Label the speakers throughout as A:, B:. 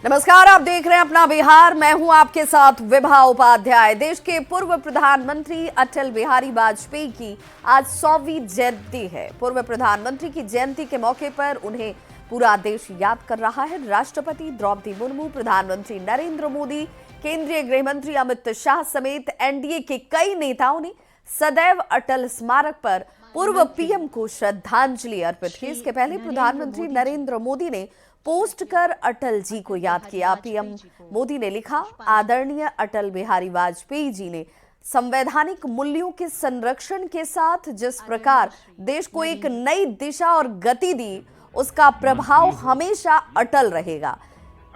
A: नमस्कार, आप देख रहे हैं अपना बिहार। मैं हूं आपके साथ विभा उपाध्याय। देश के पूर्व प्रधानमंत्री अटल बिहारी वाजपेयी की आज 100वीं जयंती है। पूर्व प्रधानमंत्री की जयंती के मौके पर उन्हें पूरा देश याद कर रहा है। राष्ट्रपति द्रौपदी मुर्मू, प्रधानमंत्री नरेंद्र मोदी, केंद्रीय गृह मंत्री अमित शाह समेत एनडीए के कई नेताओं ने सदैव अटल स्मारक पर पूर्व पीएम को श्रद्धांजलि अर्पित की। इसके पहले प्रधानमंत्री नरेंद्र मोदी ने पोस्ट कर अटल जी को याद किया। पीएम मोदी ने लिखा, आदरणीय अटल बिहारी वाजपेयी जी ने संवैधानिक मूल्यों के संरक्षण के साथ जिस प्रकार देश को एक नई दिशा और गति दी, उसका प्रभाव हमेशा अटल रहेगा।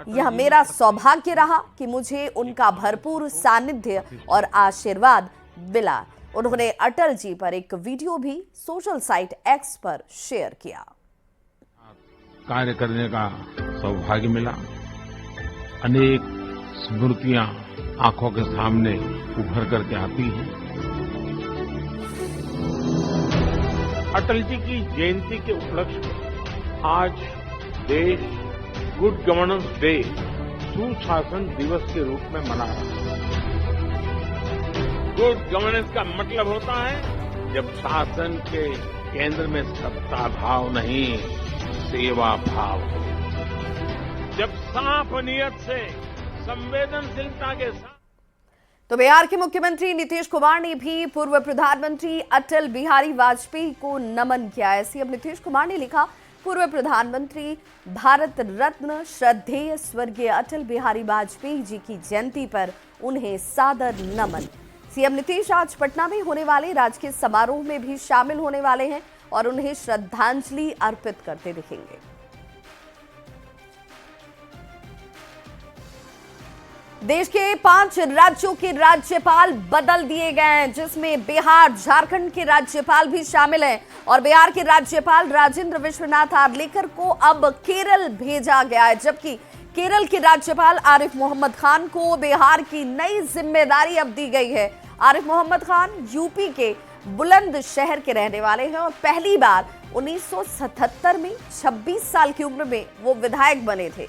A: यह मेरा सौभाग्य रहा कि मुझे उनका भरपूर सानिध्य और आशीर्वाद मिला। उन्होंने अटल जी पर एक वीडियो भी सोशल साइट एक्स पर शेयर किया।
B: कार्य करने का सौभाग्य मिला। अनेक स्मृतियां आंखों के सामने उभर करके आती हैं। अटल जी की जयंती के उपलक्ष्य में आज देश गुड गवर्नेंस डे, सुशासन दिवस के रूप में मना रहा है। गुड गवर्नेंस का मतलब होता है जब शासन के केंद्र में सत्ता भाव नहीं, सेवा भाव हो। जब साफ नियत से संवेदनशीलता के साथ।
A: तो बिहार के मुख्यमंत्री नीतीश कुमार ने भी पूर्व प्रधानमंत्री अटल बिहारी वाजपेयी को नमन किया है। सीएम नीतीश कुमार ने लिखा, पूर्व प्रधानमंत्री भारत रत्न श्रद्धेय स्वर्गीय अटल बिहारी वाजपेयी जी की जयंती पर उन्हें सादर नमन। सीएम नीतीश आज पटना में होने वाले राजकीय समारोह में भी शामिल होने वाले हैं और उन्हें श्रद्धांजलि अर्पित करते दिखेंगे। देश के 5 राज्यों के राज्यपाल बदल दिए गए हैं, जिसमें बिहार, झारखंड के राज्यपाल भी शामिल हैं और बिहार के राज्यपाल राजेंद्र विश्वनाथ आर्लेकर को अब केरल भेजा गया है, जबकि केरल के राज्यपाल आरिफ मोहम्मद खान को बिहार की नई जिम्मेदारी अब दी गई है। आरिफ मोहम्मद खान यूपी के बुलंदशहर के रहने वाले हैं और पहली बार 1977 में 26 साल की उम्र में वो विधायक बने थे।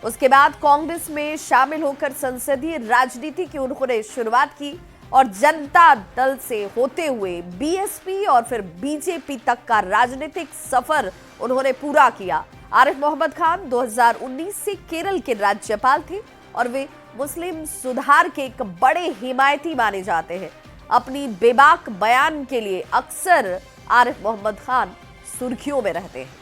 A: उसके बाद कांग्रेस में शामिल होकर संसदीय राजनीति की उन्होंने शुरुआत की और जनता दल से होते हुए बीएसपी और फिर बीजेपी तक का राजनीतिक सफर उन्होंने पूरा किया। आरिफ मोहम्मद खान 2019 से केरल के राज्यपाल थे और वे मुस्लिम सुधार के एक बड़े हिमायती माने जाते हैं। अपनी बेबाक बयान के लिए अक्सर आरिफ मोहम्मद खान सुर्खियों में रहते हैं।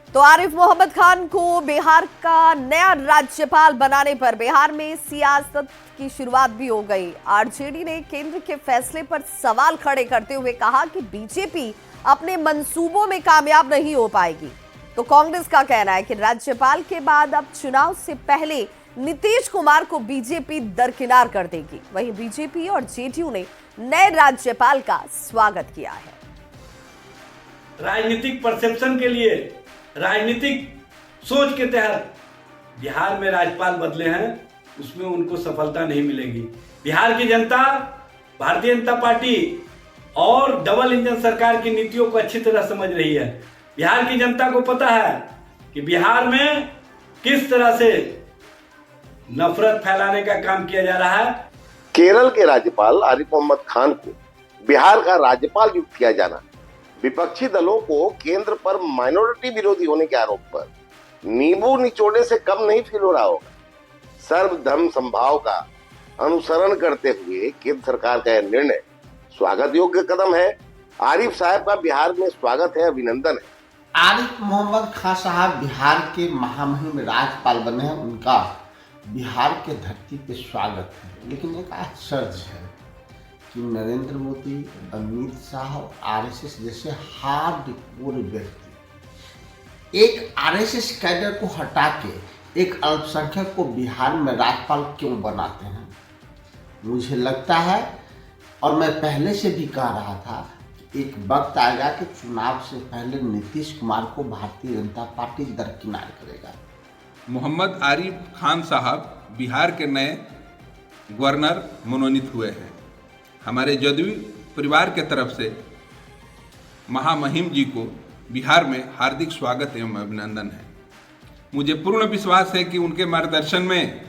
A: तो आरिफ मोहम्मद खान को बिहार का नया राज्यपाल बनाने पर बिहार में सियासत की शुरुआत भी हो गई। आरजेडी ने केंद्र के फैसले पर सवाल खड़े करते हुए कहा कि बीजेपी अपने मंसूबों में कामयाब नहीं हो पाएगी। तो कांग्रेस का कहना है कि राज्यपाल के बाद अब चुनाव से पहले नीतीश कुमार को बीजेपी दरकिनार कर देगी। वहीं बीजेपी और जेडीयू ने नए राज्यपाल का स्वागत किया है।
C: राजनीतिक परसेप्शन के लिए, राजनीतिक सोच के तहत बिहार में राज्यपाल बदले हैं, उसमें उनको सफलता नहीं मिलेगी। बिहार की जनता भारतीय जनता पार्टी और डबल इंजन सरकार की नीतियों को अच्छी तरह समझ रही है। बिहार की जनता को पता है कि बिहार में किस तरह से नफरत फैलाने का काम किया जा रहा है।
D: केरल के राज्यपाल आरिफ मोहम्मद खान को बिहार का राज्यपाल नियुक्त किया जाना विपक्षी दलों को केंद्र पर माइनॉरिटी विरोधी होने के आरोप पर नींबू निचोड़ने से कम नहीं फील हो रहा होगा। सर्वधर्म समभाव का अनुसरण करते हुए केंद्र सरकार का यह निर्णय स्वागत योग्य कदम है। आरिफ साहब का बिहार में स्वागत है, अभिनंदन है।
E: आरिफ मोहम्मद खान साहब बिहार के महामहिम राज्यपाल बने हैं, उनका बिहार के धरती पे स्वागत है। लेकिन एक आश्चर्य है कि नरेंद्र मोदी, अमित शाह और आरएसएस जैसे हार्डकोर व्यक्ति एक आरएसएस कैडर को हटा के एक अल्पसंख्यक को बिहार में राज्यपाल क्यों बनाते हैं? मुझे लगता है, और मैं पहले से भी कह रहा था, एक वक्त आएगा कि चुनाव से पहले नीतीश कुमार को भारतीय जनता पार्टी दरकिनार करेगा।
F: मोहम्मद आरिफ खान साहब बिहार के नए गवर्नर मनोनीत हुए हैं। हमारे जदयू परिवार के तरफ से महामहिम जी को बिहार में हार्दिक स्वागत एवं अभिनंदन है। मुझे पूर्ण विश्वास है कि उनके मार्गदर्शन में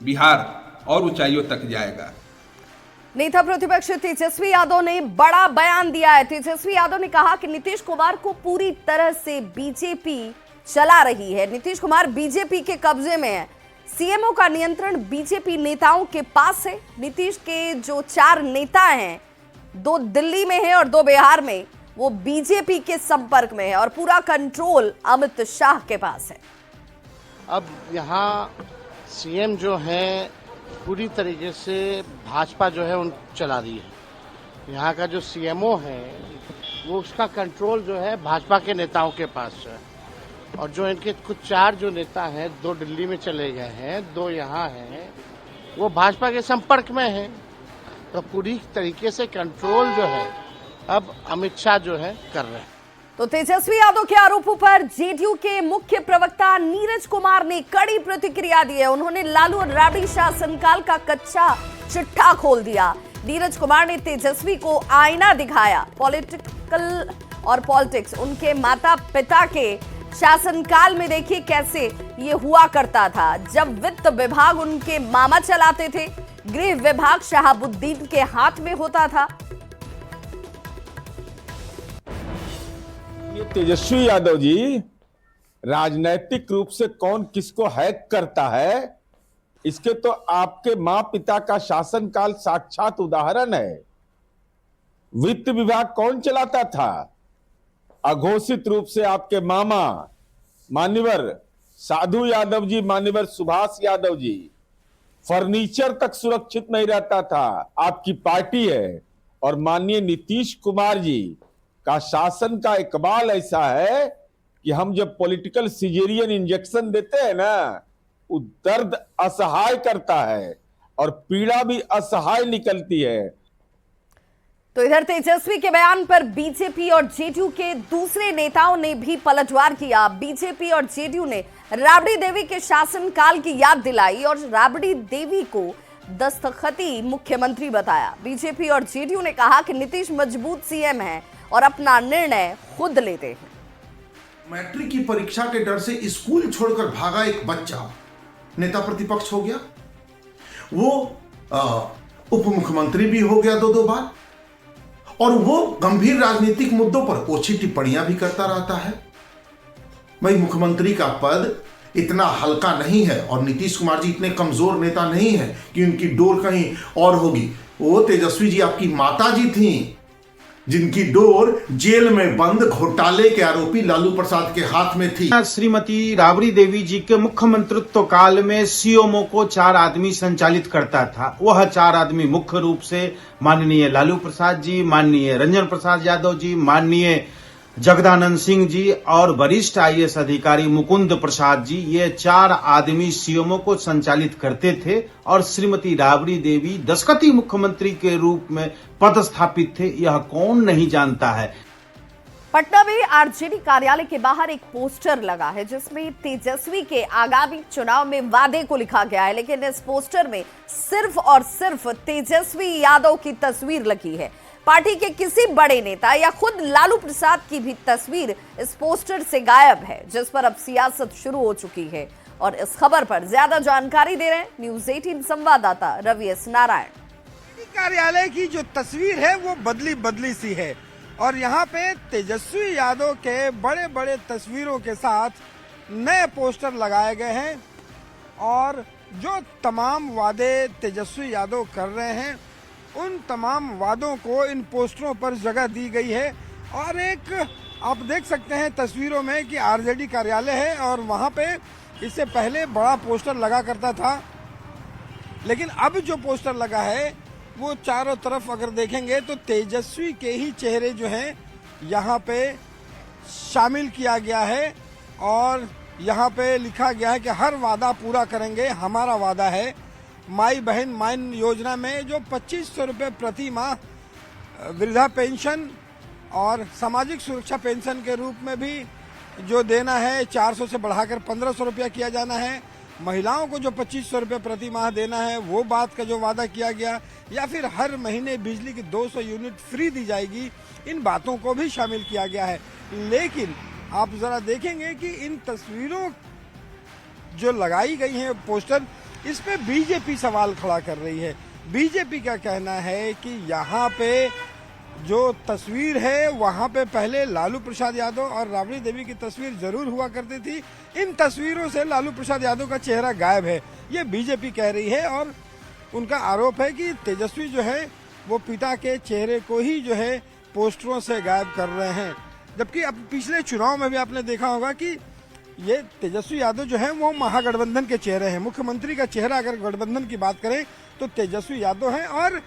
F: बिहार और ऊंचाइयों तक जाएगा।
A: नेता प्रतिपक्ष तेजस्वी यादव ने बड़ा बयान दिया है। तेजस्वी यादव ने कहा कि नीतीश कुमार को पूरी तरह से बीजेपी चला रही है। नीतीश कुमार बीजेपी के कब्जे में है। सीएमओ का नियंत्रण बीजेपी नेताओं के पास है। नीतीश के जो 4 नेता हैं, 2 दिल्ली में हैं और 2 बिहार में, वो बीजेपी के संपर्क में है और पूरा कंट्रोल अमित शाह के पास है।
G: अब यहाँ सीएम जो है पूरी तरीके से भाजपा जो है उन चला रही है। यहाँ का जो सीएमओ है वो उसका कंट्रोल जो है भाजपा के नेताओं के पास है। और जो इनके कुछ 4 जो नेता हैं, 2 दिल्ली में चले गए हैं, 2 यहाँ हैं, वो भाजपा के संपर्क में हैं। तो पूरी तरीके से कंट्रोल जो है अब अमित शाह जो है कर रहे हैं।
A: तो तेजस्वी यादव के आरोपों पर जेडीयू के मुख्य प्रवक्ता नीरज कुमार ने कड़ी प्रतिक्रिया दी है। उन्होंने लालू और राबड़ी शासनकाल का कच्चा चिट्ठा खोल दिया। नीरज कुमार ने तेजस्वी को आईना दिखाया। पॉलिटिक्स उनके माता पिता के शासनकाल में देखिए कैसे ये हुआ करता था, जब वित्त विभाग उनके मामा चलाते थे, गृह विभाग शहाबुद्दीन के हाथ में होता था।
H: ये तेजस्वी यादव जी राजनैतिक रूप से कौन किसको हैक करता है, इसके तो आपके मां पिता का शासनकाल साक्षात उदाहरण है। वित्त विभाग कौन चलाता था? अघोषित रूप से आपके मामा मान्यवर साधु यादव जी, मान्यवर सुभाष यादव जी। फर्नीचर तक सुरक्षित नहीं रहता था। आपकी पार्टी है और माननीय नीतीश कुमार जी का शासन का इकबाल ऐसा है कि हम जब पॉलिटिकल सिजेरियन इंजेक्शन देते हैं ना, वो दर्द असहाय करता है और पीड़ा भी असहाय निकलती है।
A: तो इधर तेजस्वी के बयान पर बीजेपी और जेडीयू के दूसरे नेताओं ने भी पलटवार किया। बीजेपी और जेडीयू ने राबड़ी देवी के शासनकाल की याद दिलाई और राबड़ी देवी को दस्तखती मुख्यमंत्री बताया। बीजेपी और जेडीयू ने कहा कि नीतीश मजबूत सीएम है और अपना निर्णय खुद लेते हैं।
I: मैट्रिक की परीक्षा के डर से स्कूल छोड़कर भागा एक बच्चा नेता प्रतिपक्ष हो गया। वो उप मुख्यमंत्री भी हो गया 2-2 बार और वो गंभीर राजनीतिक मुद्दों पर ओछी टिप्पणियां भी करता रहता है। भाई, मुख्यमंत्री का पद इतना हल्का नहीं है और नीतीश कुमार जी इतने कमजोर नेता नहीं है कि उनकी डोर कहीं और होगी। वो तेजस्वी जी आपकी माता जी थी, जिनकी डोर जेल में बंद घोटाले के आरोपी लालू प्रसाद के हाथ में थी।
J: श्रीमती राबड़ी देवी जी के मुख्यमंत्रित्व काल में सीएमओ को 4 आदमी संचालित करता था। वह 4 आदमी मुख्य रूप से माननीय लालू प्रसाद जी, माननीय रंजन प्रसाद यादव जी, माननीय जगदानंद सिंह जी और वरिष्ठ आईएएस अधिकारी मुकुंद प्रसाद जी, ये 4 आदमी सीएमओ को संचालित करते थे और श्रीमती राबड़ी देवी दस्तखती मुख्यमंत्री के रूप में पदस्थापित थे। यह कौन नहीं जानता है।
A: पटना में आरजेडी कार्यालय के बाहर एक पोस्टर लगा है जिसमें तेजस्वी के आगामी चुनाव में वादे को लिखा गया है, लेकिन इस पोस्टर में सिर्फ और सिर्फ तेजस्वी यादव की तस्वीर लगी है। पार्टी के किसी बड़े नेता या खुद लालू प्रसाद की भी तस्वीर इस पोस्टर से गायब है, जिस पर अब सियासत शुरू हो चुकी है। और इस खबर पर ज्यादा जानकारी दे रहे हैं न्यूज़ 18 संवाददाता रवि एस नारायण।
K: कार्यालय की जो तस्वीर है वो बदली सी है और यहाँ पे तेजस्वी यादव के बड़े बड़े तस्वीरों के साथ नए पोस्टर लगाए गए हैं और जो तमाम वादे तेजस्वी यादव कर रहे हैं उन तमाम वादों को इन पोस्टरों पर जगह दी गई है। और एक आप देख सकते हैं तस्वीरों में कि आरजेडी कार्यालय है और वहाँ पे इससे पहले बड़ा पोस्टर लगा करता था, लेकिन अब जो पोस्टर लगा है वो चारों तरफ अगर देखेंगे तो तेजस्वी के ही चेहरे जो हैं यहाँ पे शामिल किया गया है और यहाँ पे लिखा गया है कि हर वादा पूरा करेंगे, हमारा वादा है। माई बहन माइन योजना में जो 2500 रुपये प्रति माह वृद्धा पेंशन और सामाजिक सुरक्षा पेंशन के रूप में भी जो देना है 400 से बढ़ाकर 1500 रुपया किया जाना है। महिलाओं को जो 2500 रुपये प्रति माह देना है वो बात का जो वादा किया गया, या फिर हर महीने बिजली की 200 यूनिट फ्री दी जाएगी, इन बातों को भी शामिल किया गया है। लेकिन आप जरा देखेंगे कि इन तस्वीरों जो लगाई गई हैं पोस्टर, इस पे बीजेपी सवाल खड़ा कर रही है। बीजेपी का कहना है कि यहाँ पे जो तस्वीर है वहाँ पे पहले लालू प्रसाद यादव और राबड़ी देवी की तस्वीर जरूर हुआ करती थी, इन तस्वीरों से लालू प्रसाद यादव का चेहरा गायब है, ये बीजेपी कह रही है। और उनका आरोप है कि तेजस्वी जो है वो पिता के चेहरे को ही जो है पोस्टरों से गायब कर रहे हैं। जबकि अब पिछले चुनाव में भी आपने देखा होगा कि ये तेजस्वी यादव जो है वो महागठबंधन के चेहरे हैं। मुख्यमंत्री का चेहरा अगर गठबंधन की बात करें तो तेजस्वी यादव हैं। और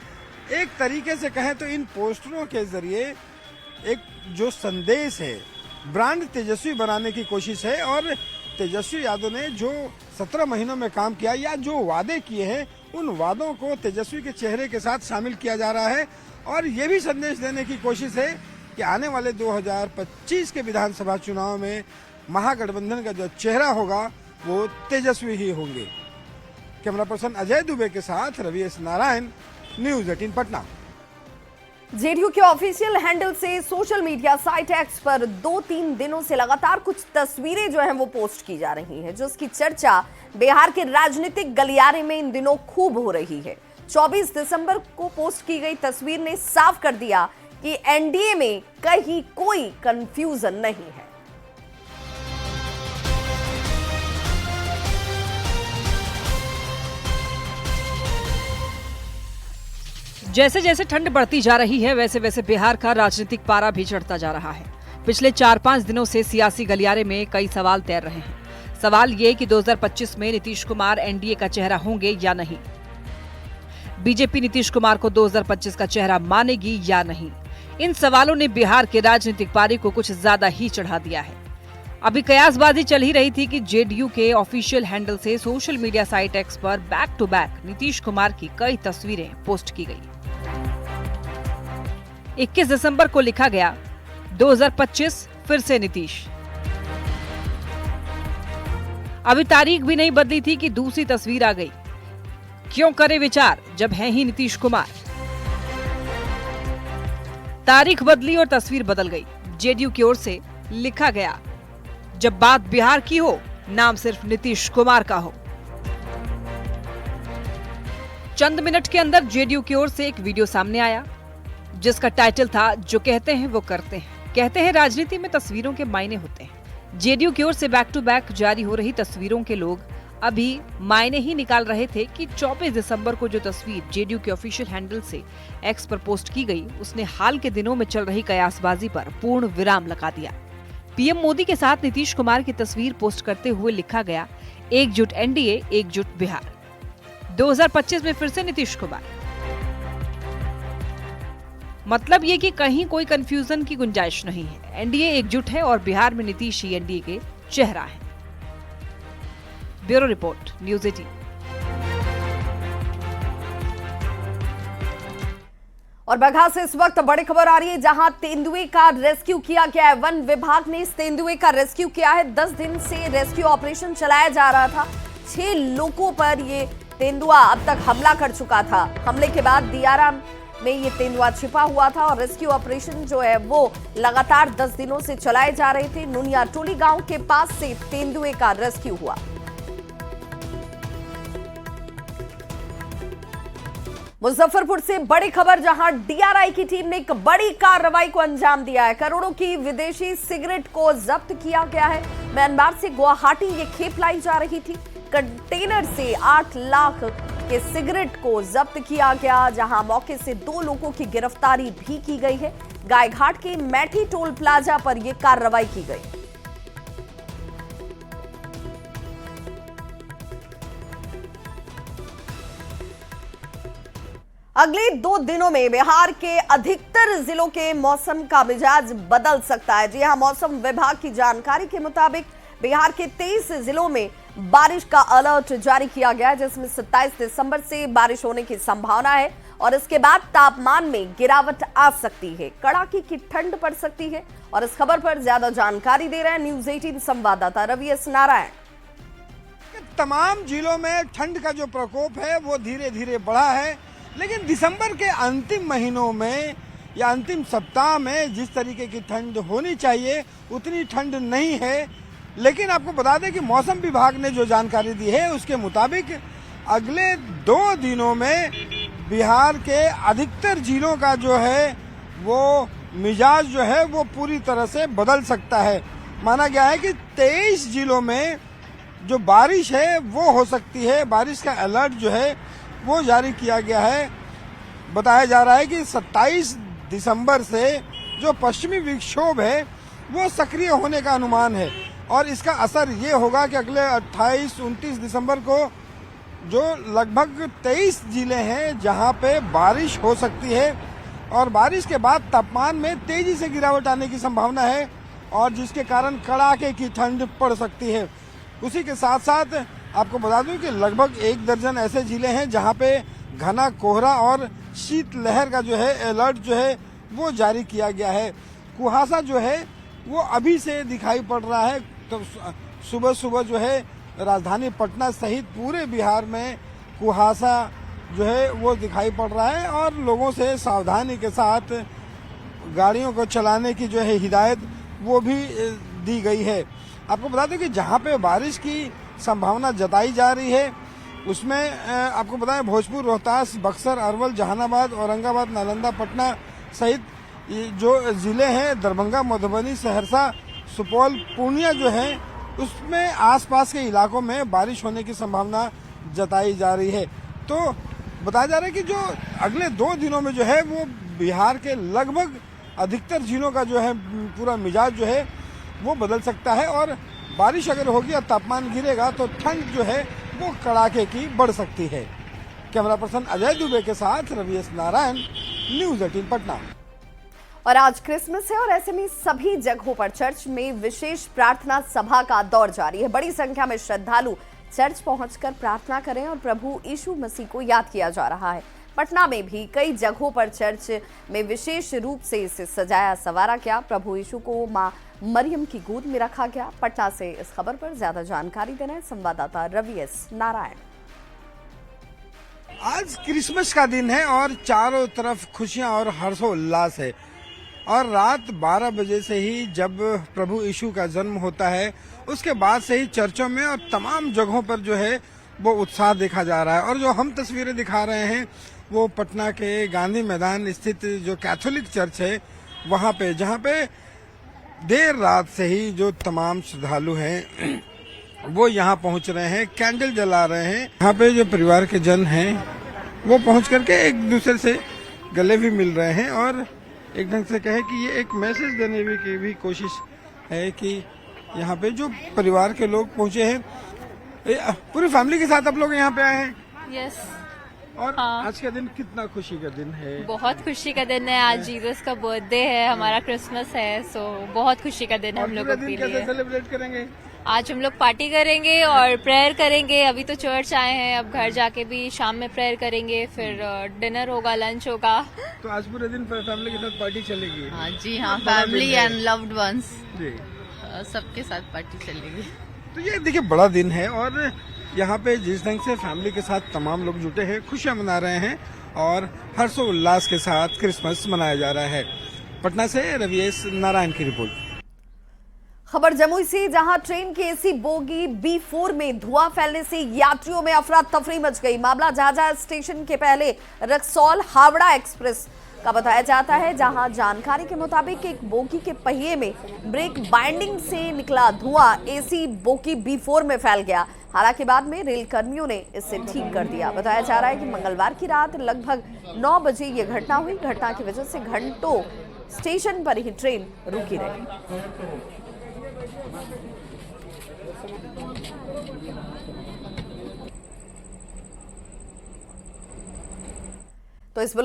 K: एक तरीके से कहें तो इन पोस्टरों के जरिए एक जो संदेश है, ब्रांड तेजस्वी बनाने की कोशिश है। और तेजस्वी यादव ने जो 17 महीनों में काम किया या जो वादे किए हैं, उन वादों को तेजस्वी के चेहरे के साथ शामिल किया जा रहा है। और ये भी संदेश देने की कोशिश है कि आने वाले 2025 के विधानसभा चुनाव में महागठबंधन का जो चेहरा होगा वो तेजस्वी ही होंगे। कैमरा पर्सन अजय दुबे के साथ Ravi S Narayan, news 18 Patna.
A: JDU के ऑफिशियल हैंडल से सोशल मीडिया साइट एक्स पर 2-3 दिनों से लगातार कुछ तस्वीरें जो हैं वो पोस्ट की जा रही हैं, जिसकी चर्चा बिहार के राजनीतिक गलियारे में इन दिनों खूब हो रही है। 24 दिसंबर को पोस्ट की गई तस्वीर ने साफ कर दिया कि एनडीए में कहीं कोई कंफ्यूजन नहीं है।
L: जैसे जैसे ठंड बढ़ती जा रही है, वैसे वैसे बिहार का राजनीतिक पारा भी चढ़ता जा रहा है। पिछले 4-5 दिनों से सियासी गलियारे में कई सवाल तैर रहे हैं। सवाल ये कि 2025 में नीतीश कुमार एनडीए का चेहरा होंगे या नहीं। बीजेपी नीतीश कुमार को 2025 का चेहरा मानेगी या नहीं। इन सवालों ने बिहार के राजनीतिक पारे को कुछ ज्यादा ही चढ़ा दिया है। अभी कयासबाजी चल ही रही थी कि जेडीयू के ऑफिशियल हैंडल से सोशल मीडिया साइट एक्स पर back to back Nitish Kumar की कई तस्वीरें पोस्ट की गई। 21 दिसंबर को लिखा गया 2025 फिर से नीतीश। अभी तारीख भी नहीं बदली थी कि दूसरी तस्वीर आ गई। क्यों करे विचार जब हैं ही नीतीश कुमार। तारीख बदली और तस्वीर बदल गई। जेडीयू की ओर से लिखा गया, जब बात बिहार की हो, नाम सिर्फ नीतीश कुमार का हो। चंद मिनट के अंदर जेडीयू की ओर से एक वीडियो सामने आया, जिसका टाइटल था, जो कहते हैं वो करते हैं। कहते हैं राजनीति में तस्वीरों के मायने होते हैं। जेडीयू की ओर से बैक टू बैक जारी हो रही तस्वीरों के लोग अभी मायने ही निकाल रहे थे कि 24 दिसंबर को जो तस्वीर जेडीयू के ऑफिशियल हैंडल से एक्स पर पोस्ट की गई, उसने हाल के दिनों में चल रही कयासबाजी पर पूर्ण विराम लगा दिया। पीएम मोदी के साथ नीतीश कुमार की तस्वीर पोस्ट करते हुए लिखा गया, एकजुट एनडीए, एकजुट बिहार। 2025 में फिर से नीतीश कुमार। मतलब ये कि कहीं कोई कंफ्यूजन की गुंजाइश नहीं है। एनडीए एकजुट है और बिहार में नीतीश ही एनडीए के चेहरा है। Bureau report, news 18।
A: और बगहा से इस वक्त बड़ी खबर आ रही है, जहां तेंदुए का रेस्क्यू किया गया है। वन विभाग ने इस तेंदुए का रेस्क्यू किया है। 10 दिन से रेस्क्यू ऑपरेशन चलाया जा रहा था। 6 लोगों पर ये तेंदुआ अब तक हमला कर चुका था। हमले के बाद दियारा में ये तेंदुआ छिपा हुआ था और रेस्क्यू ऑपरेशन जो है वो लगातार 10 दिनों से चलाए जा रहे थे। नुनिया टोली गांव के पास से तेंदुए का रेस्क्यू हुआ। मुजफ्फरपुर से बड़ी खबर, जहां डीआरआई की टीम ने एक बड़ी कार्रवाई को अंजाम दिया है। करोड़ों की विदेशी सिगरेट को जब्त किया गया है। म्यांमार से गुवाहाटी ये खेप लाई जा रही थी। कंटेनर से 8 लाख के सिगरेट को जब्त किया गया, जहां मौके से 2 लोगों की गिरफ्तारी भी की गई है। गायघाट के मैठी टोल प्लाजा पर यह कार्रवाई की गई। अगले 2 दिनों में बिहार के अधिकतर जिलों के मौसम का मिजाज बदल सकता है। जी हां, मौसम विभाग की जानकारी के मुताबिक बिहार के 23 जिलों में बारिश का अलर्ट जारी किया गया है, जिसमें 27 दिसंबर से बारिश होने की संभावना है और इसके बाद तापमान में गिरावट आ सकती है। कड़ाके की ठंड पड़ सकती है। और इस खबर पर ज्यादा जानकारी दे रहे हैं न्यूज 18 संवाददाता रवि एस नारायण।
K: तमाम जिलों में ठंड का जो प्रकोप है वो धीरे धीरे बढ़ा है, लेकिन दिसंबर के अंतिम महीनों में या अंतिम सप्ताह में जिस तरीके की ठंड होनी चाहिए उतनी ठंड नहीं है। लेकिन आपको बता दें कि मौसम विभाग ने जो जानकारी दी है उसके मुताबिक अगले 2 दिनों में बिहार के अधिकतर जिलों का जो है वो मिजाज जो है वो पूरी तरह से बदल सकता है। माना गया है कि 23 जिलों में जो बारिश है वो हो सकती है। बारिश का अलर्ट जो है वो जारी किया गया है। बताया जा रहा है कि 27 दिसंबर से जो पश्चिमी विक्षोभ है वो सक्रिय होने का अनुमान है और इसका असर ये होगा कि अगले 28-29 दिसंबर को जो लगभग 23 जिले हैं जहां पे बारिश हो सकती है और बारिश के बाद तापमान में तेजी से गिरावट आने की संभावना है और जिसके कारण कड़ाके की ठंड पड़ सकती है। उसी के साथ साथ आपको बता दूं कि लगभग 1 दर्जन ऐसे जिले हैं जहां पे घना कोहरा और शीतलहर का जो है अलर्ट जो है वो जारी किया गया है। कुहासा जो है वो अभी से दिखाई पड़ रहा है। तो सुबह सुबह जो है राजधानी पटना सहित पूरे बिहार में कुहासा जो है वो दिखाई पड़ रहा है और लोगों से सावधानी के साथ गाड़ियों को चलाने की जो है हिदायत वो भी दी गई है। आपको बता दें कि जहां पे बारिश की संभावना जताई जा रही है उसमें आपको बताएं भोजपुर, रोहतास, बक्सर, अरवल, जहानाबाद, औरंगाबाद, नालंदा, पटना सहित जो जिले हैं दरभंगा, मधुबनी, सहरसा, सुपौल, पूर्णिया जो है उसमें आसपास के इलाकों में बारिश होने की संभावना जताई जा रही है। तो बताया जा रहा है कि जो अगले 2 दिनों में जो है वो बिहार के लगभग अधिकतर जिलों का जो है पूरा मिजाज जो है वो बदल सकता है और बारिश अगर होगी और तापमान गिरेगा तो ठंड जो है वो कड़ाके की बढ़ सकती है। कैमरा पर्सन अजय दुबे के साथ रवि एस नारायण, न्यूज़ 18 पटना।
A: और आज क्रिसमस है और ऐसे में सभी जगहों पर चर्च में विशेष प्रार्थना सभा का दौर जारी है। बड़ी संख्या में श्रद्धालु चर्च पहुंचकर प्रार्थना करें और प्रभु यीशु मसीह को याद किया जा रहा है। पटना में भी कई जगहों पर चर्च में विशेष रूप से इसे सजाया संवारा गया। प्रभु यीशु को मां मरियम की गोद में रखा गया। पटना से इस खबर पर ज्यादा जानकारी देना है संवाददाता रवि एस नारायण।
K: आज क्रिसमस का दिन है और चारों तरफ खुशियां और हर्षोल्लास है और रात 12 बजे से ही जब प्रभु यीशु का जन्म होता है उसके बाद से ही चर्चों में और तमाम जगहों पर जो है वो उत्साह देखा जा रहा है। और जो हम तस्वीरें दिखा रहे हैं वो पटना के गांधी मैदान स्थित जो कैथोलिक चर्च है वहां पे, जहां पे देर रात से ही जो तमाम श्रद्धालु हैं वो यहाँ पहुंच रहे हैं, कैंडल जला रहे हैं। यहाँ पे जो परिवार के जन हैं वो पहुंच करके एक दूसरे से गले भी मिल रहे हैं और एक ढंग से कहे कि ये एक मैसेज देने की भी कोशिश है कि यहाँ पे जो परिवार के लोग पहुंचे हैं, पूरी फैमिली के साथ आप लोग यहाँ पे आए हैं।
M: यस।
K: और
M: हाँ।
K: आज का दिन कितना खुशी का दिन है?
M: बहुत खुशी का दिन है। आज जीसस का बर्थडे है, हमारा क्रिसमस है, सो बहुत खुशी का दिन है हम लोगों के लिए।
K: कैसे सेलिब्रेट करेंगे?
M: आज हम लोग पार्टी करेंगे और प्रेयर करेंगे। अभी तो चर्च आए हैं, अब घर जाके भी शाम में प्रेयर करेंगे, फिर डिनर होगा, लंच होगा।
K: तो आज पूरे दिन फैमिली के साथ पार्टी चलेगी?
N: हाँ जी हाँ, फैमिली एंड लव्ड वंस
K: जी
N: सबके साथ पार्टी चलेगी।
K: तो ये देखिए बड़ा दिन है और यहाँ पे जिस ढंग से फैमिली के साथ तमाम लोग जुटे हैं, खुशियां मना रहे हैं और हर्षोल्लास के साथ क्रिसमस मनाया जा रहा है। पटना से रवि एस नारायण की रिपोर्ट।
A: खबर जमुई से, जहां ट्रेन की एसी बोगी B4 में धुआं फैलने से यात्रियों में अफरा तफरी मच गई। मामला झाझा स्टेशन के पहले रक्सौल हावड़ा एक्सप्रेस का बताया जाता है, जहां जानकारी के मुताबिक एक बोगी के पहिए में ब्रेक बाइंडिंग से निकला धुआं एसी बोगी B4 में फैल गया। हालांकि बाद में रेल कर्मियों ने इसे ठीक कर दिया। बताया जा रहा है कि मंगलवार की रात लगभग 9 बजे ये घटना हुई। घटना की वजह से घंटों स्टेशन पर ही ट्रेन रुकी रही। तो इस